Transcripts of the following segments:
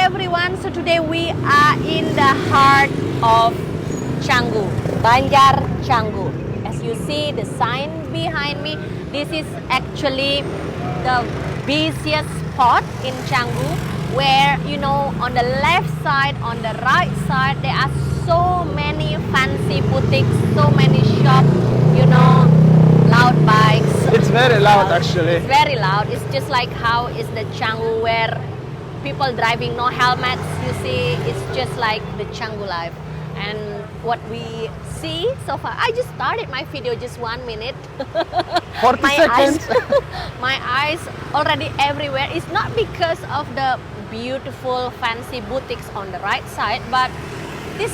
everyone, so today we are in the heart of Canggu, Banjar Canggu. As you see the sign behind me, this is actually the busiest spot in Canggu, where on the left side, on the right side, there are so many fancy boutiques, so many shops, loud bikes. It's very loud actually. It's very loud. It's just like how is the Canggu where people driving no helmets, you see, it's just like the Canggu life. And what we see so far, I just started my video just 1 minute. 40 seconds. My eyes already everywhere. It's not because of the beautiful fancy boutiques on the right side, but there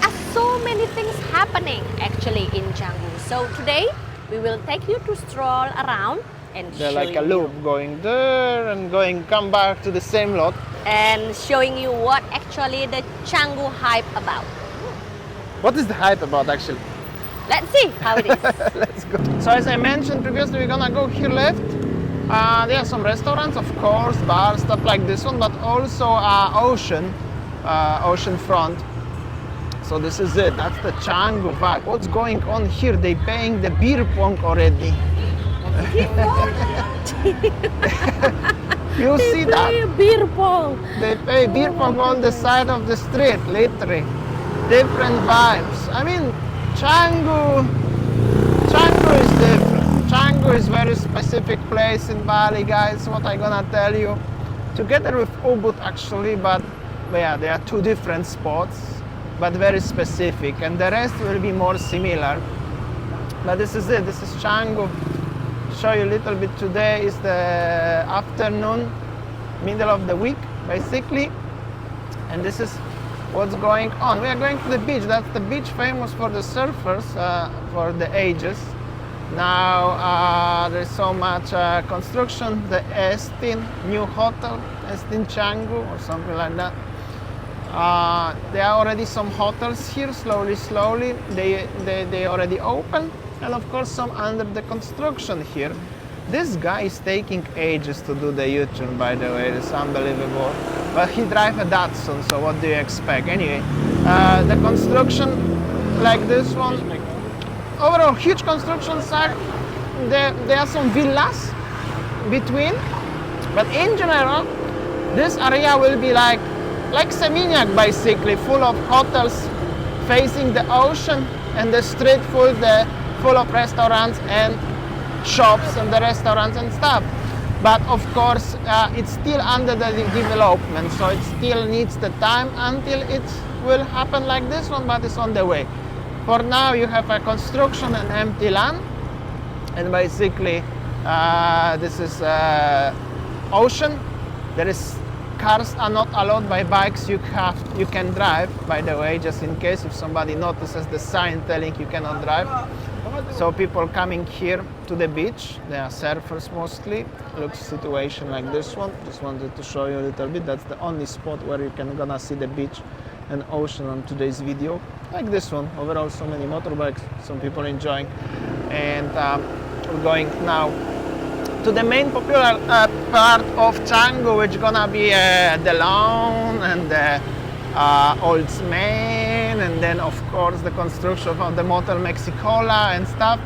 are so many things happening actually in Canggu. So today we will take you to stroll around and There's show like a you. loop going there and come back to the same lot. And showing you what actually the Canggu hype about. What is the hype about actually? Let's see how it is. Let's go. So as I mentioned previously, we're gonna go here left. There are some restaurants, of course, bars, stuff like this one, but also ocean front. So this is it. That's the Canggu vibe. What's going on here? They paying the beer pong already. You see that? Beer pong. They pay beer pong on the side of the street, literally. Different vibes. I mean, Canggu is different. Canggu is very specific place in Bali, guys. What I gonna tell you, together with Ubud actually, but yeah, they are two different spots, but very specific, and the rest will be more similar. But this is it. This is Canggu. Show you a little bit. Today is the afternoon, middle of the week, basically, and this is what's going on. We are going to the beach. That's the beach famous for the surfers for the ages. Now there's so much construction. The Estin new hotel, Estin Canggu or something like that. There are already some hotels here. Slowly they already open, and of course some under the construction here. This guy is taking ages to do the U-turn, by the way. It's unbelievable. But he drives a Datsun, so what do you expect? Anyway, the construction like this one, overall huge construction site. There are some villas between, but in general, this area will be like Seminyak, basically, full of hotels facing the ocean, and the street full of restaurants and shops and the restaurants and stuff. But of course it's still under the development, so it still needs the time until it will happen like this one, but it's on the way. For now you have a construction and empty land, and basically this is ocean. There is cars are not allowed, by bikes you can drive, by the way, just in case if somebody notices the sign telling you cannot drive. So people coming here to the beach, they are surfers mostly. Looks situation like this one. Just wanted to show you a little bit. That's the only spot where you can gonna see the beach and ocean on today's video. Like this one. Overall, so many motorbikes, some people enjoying. And we're going now to the main popular part of Canggu, which gonna be the lawn and the Old Man, and then of course the construction of the Motel Mexicola and stuff.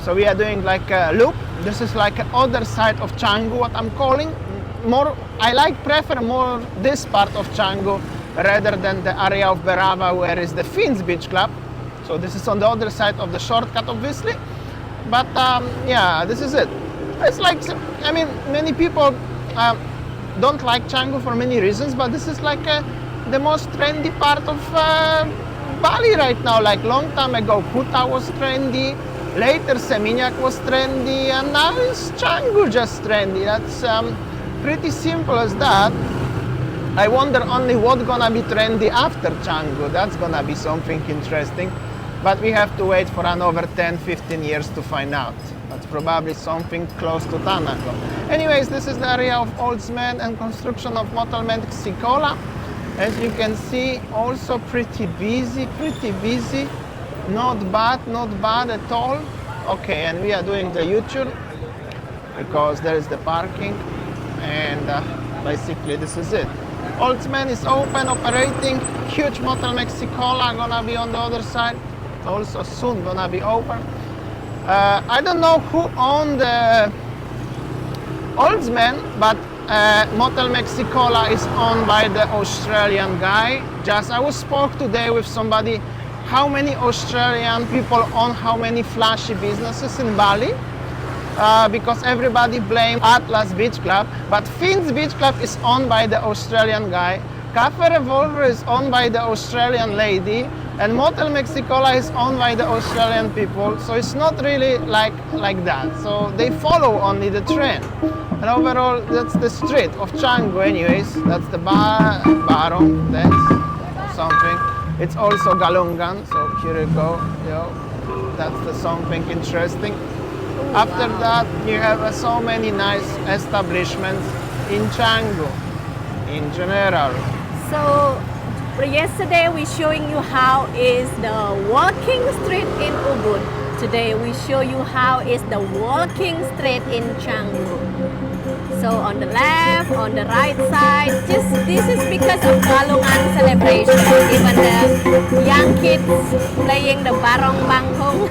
So we are doing like a loop. This is like other side of Canggu, what I'm calling. I prefer more this part of Canggu rather than the area of Berava where is the Finns Beach Club. So this is on the other side of the shortcut, obviously. But yeah, this is it. It's like, I mean, many people don't like Canggu for many reasons, but this is like the most trendy part of Bali right now. Like long time ago, Kuta was trendy, later Seminyak was trendy, and now it's Canggu just trendy. That's pretty simple as that. I wonder only what's gonna be trendy after Canggu. That's gonna be something interesting, but we have to wait for another 10-15 years to find out. That's probably something close to Tanako. Anyways, this is the area of Old Man and construction of Motel Mexicola. As you can see, also pretty busy. Not bad at all. Okay, and we are doing the U-turn because there is the parking, and basically this is it. Oldsman is open, operating. Huge Motel Mexicola gonna be on the other side. Also soon gonna be open. I don't know who owned the Oldsman, but Motel Mexicola is owned by the Australian guy. I was spoke today with somebody how many Australian people own how many flashy businesses in Bali. Because everybody blames Atlas Beach Club, but Finn's Beach Club is owned by the Australian guy. Cafe Revolver is owned by the Australian lady, and Motel Mexicola is owned by the Australian people. So it's not really like that. So they follow only the trend. And overall, that's the street of Canggu. Anyways, that's the barong. That's something. It's also Galungan. So here you go. That's the something interesting. After that, you have so many nice establishments in Canggu, in general. So yesterday we showing you how is the walking street in Ubud. Today we show you how is the walking street in Canggu. So on the left, on the right side, this is because of Galungan celebration. Even the young kids playing the barong bangkong.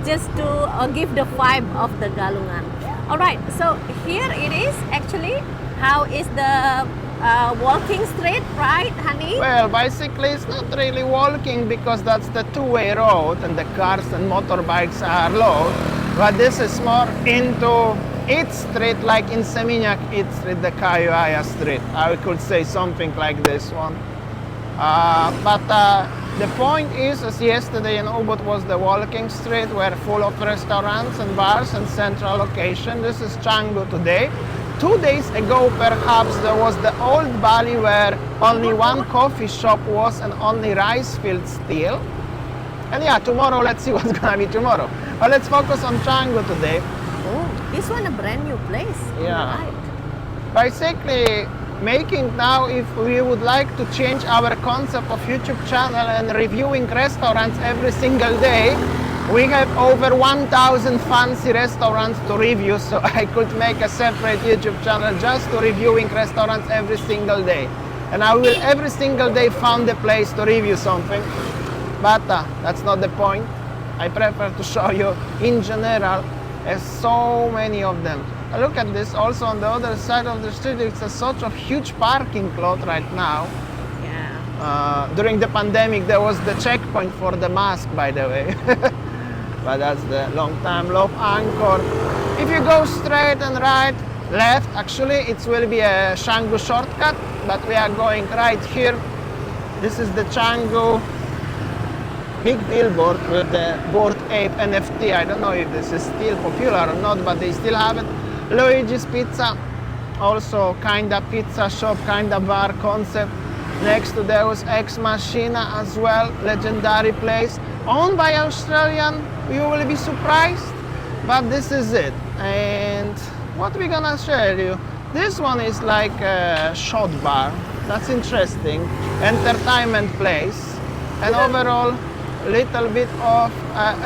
Just to give the vibe of the Galungan. All right, so here it is actually. How is the walking street, right, honey? Well, basically it's not really walking because that's the two-way road and the cars and motorbikes are low. But this is more into Eat Street, like in Seminyak Eat Street, the Kayuaya Street. I could say something like this one. The point is, as yesterday in Ubud was the walking street, where full of restaurants and bars and central location. This is Canggu today. 2 days ago, perhaps, there was the old Bali where only one coffee shop was and only rice fields still. And yeah, tomorrow, let's see what's gonna be tomorrow. But let's focus on Canggu today. Oh, this one a brand new place. Yeah. Right. Basically, making now, if we would like to change our concept of YouTube channel and reviewing restaurants every single day, we have over 1,000 fancy restaurants to review, so I could make a separate YouTube channel just to reviewing restaurants every single day. And I will every single day find a place to review something, but that's not the point. I prefer to show you in general, as so many of them. Look at this, also on the other side of the street, it's a sort of huge parking lot right now. Yeah. During the pandemic, there was the checkpoint for the mask, by the way. But that's the long time love anchor. If you go straight and right, left, actually, it will be a Canggu shortcut, but we are going right here. This is the Canggu big billboard with the Bored Ape NFT. I don't know if this is still popular or not, but they still have it. Luigi's Pizza, also kinda pizza shop, kinda bar concept. Next to Deus Ex Machina as well, legendary place, owned by Australian. You will be surprised, but this is it. And what we're gonna show you, this one is like a shot bar. That's interesting. Entertainment place, and overall, little bit of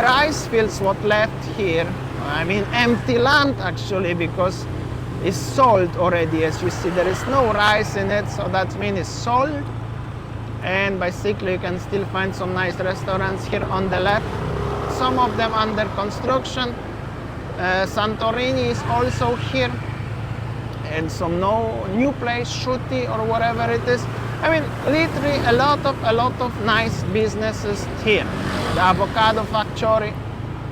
rice fields what left here. I mean empty land actually, because it's sold already. As you see, there is no rice in it, so that means it's sold. And basically you can still find some nice restaurants here on the left, some of them under construction. Santorini is also here, and some new place, Shuti or whatever it is. I mean, literally a lot of nice businesses here. The avocado factory,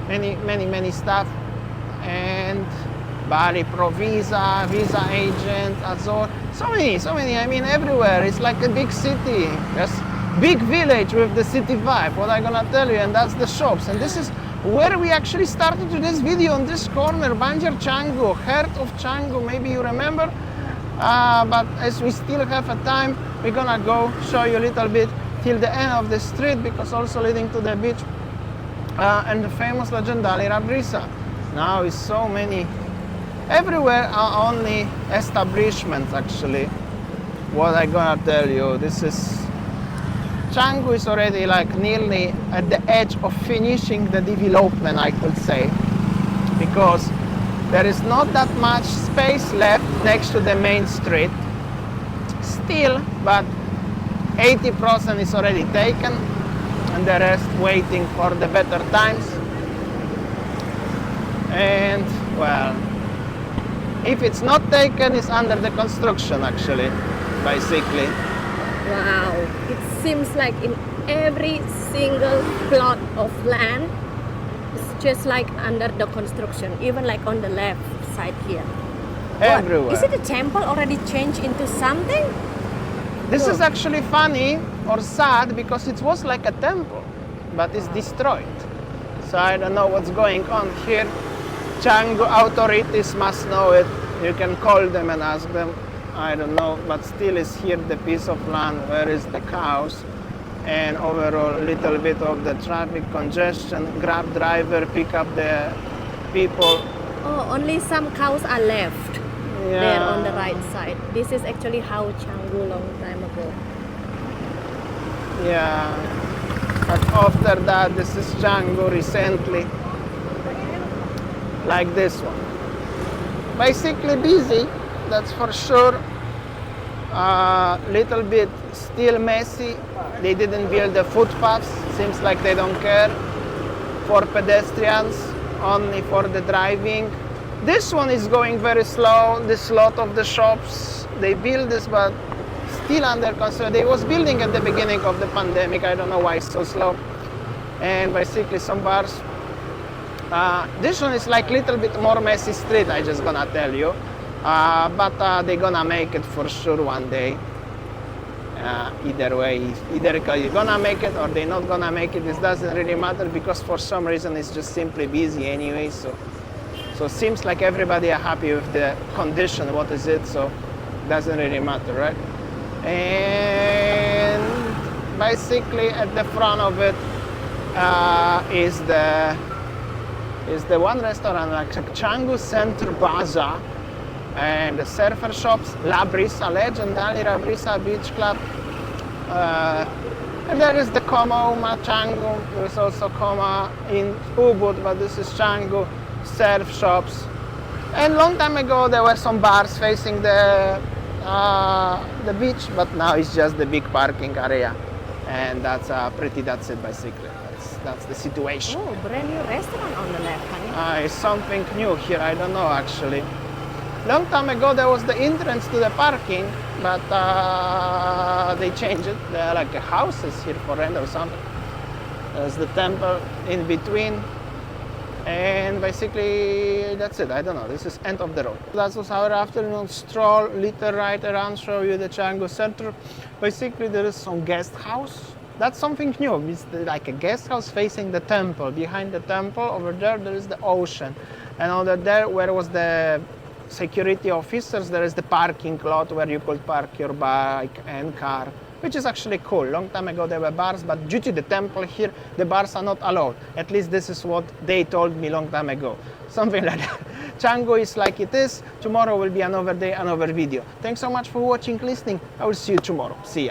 many stuff, and Bali Pro Visa, Visa Agent, Azor, so many. I mean, everywhere. It's like a big city. There's big village with the city vibe. What I'm gonna tell you, and that's the shops. And this is where we actually started this video, on this corner, Banjar Canggu, heart of Canggu. Maybe you remember. But as we still have a time, we're gonna go show you a little bit till the end of the street, because also leading to the beach and the famous legendary Rabrisa. Now is so many. Everywhere are only establishments actually. What I gonna tell you, this is Canggu is already like nearly at the edge of finishing the development, I could say, because there is not that much space left next to the main street. still, but 80% is already taken, and the rest waiting for the better times. And well, if it's not taken, it's under the construction actually, basically. Wow, it seems like in every single plot of land, it's just like under the construction, even like on the left side here. Everywhere. Is it a temple already changed into something? This Cool. is actually funny or sad because it was like a temple, but it's destroyed. So I don't know what's going on here. Canggu authorities must know it. You can call them and ask them. I don't know, but still is here the piece of land where is the cows, and overall little bit of the traffic congestion. Grab driver pick up the people. Oh, only some cows are left there on the right side. This is actually how Canggu long time ago. Yeah, but after that, this is Canggu recently, like this one. Basically busy, that's for sure. Little bit still messy. They didn't build the footpaths. Seems like they don't care. For pedestrians, only for the driving. This one is going very slow. This lot of the shops, they build this, but still under construction. They was building at the beginning of the pandemic. I don't know why it's so slow. And basically some bars. This one is like little bit more messy street, I just gonna tell you. But they're gonna make it for sure one day. Either way, either you're gonna make it or they're not gonna make it. This doesn't really matter because for some reason it's just simply busy anyway. So it seems like everybody are happy with the condition. What is it? So it doesn't really matter, right? And basically at the front of it is the one restaurant, like Canggu Center Bazaar, and the surfer shops, La Brisa, legendary La Brisa Beach Club. And there is the Coma Canggu. There is also Coma in Ubud, but this is Canggu surf shops. And long time ago there were some bars facing the beach, but now it's just the big parking area, and that's it basically. That's the situation. Oh, brand new restaurant on the left, honey. It's something new here, I don't know actually. Long time ago there was the entrance to the parking, but they changed it. There are like houses here for rent or something. There's the temple in between, and basically that's it. I don't know, this is end of the road. That was our afternoon stroll, little right around, show you the Canggu Center. Basically there is some guest house. That's something new. It's like a guest house facing the temple. Behind the temple, over there is the ocean. And over there, where was the security officers, there is the parking lot where you could park your bike and car, which is actually cool. Long time ago there were bars, but due to the temple here, the bars are not allowed. At least this is what they told me long time ago. Something like that. Canggu is like it is. Tomorrow will be another day, another video. Thanks so much for watching, listening. I will see you tomorrow. See ya.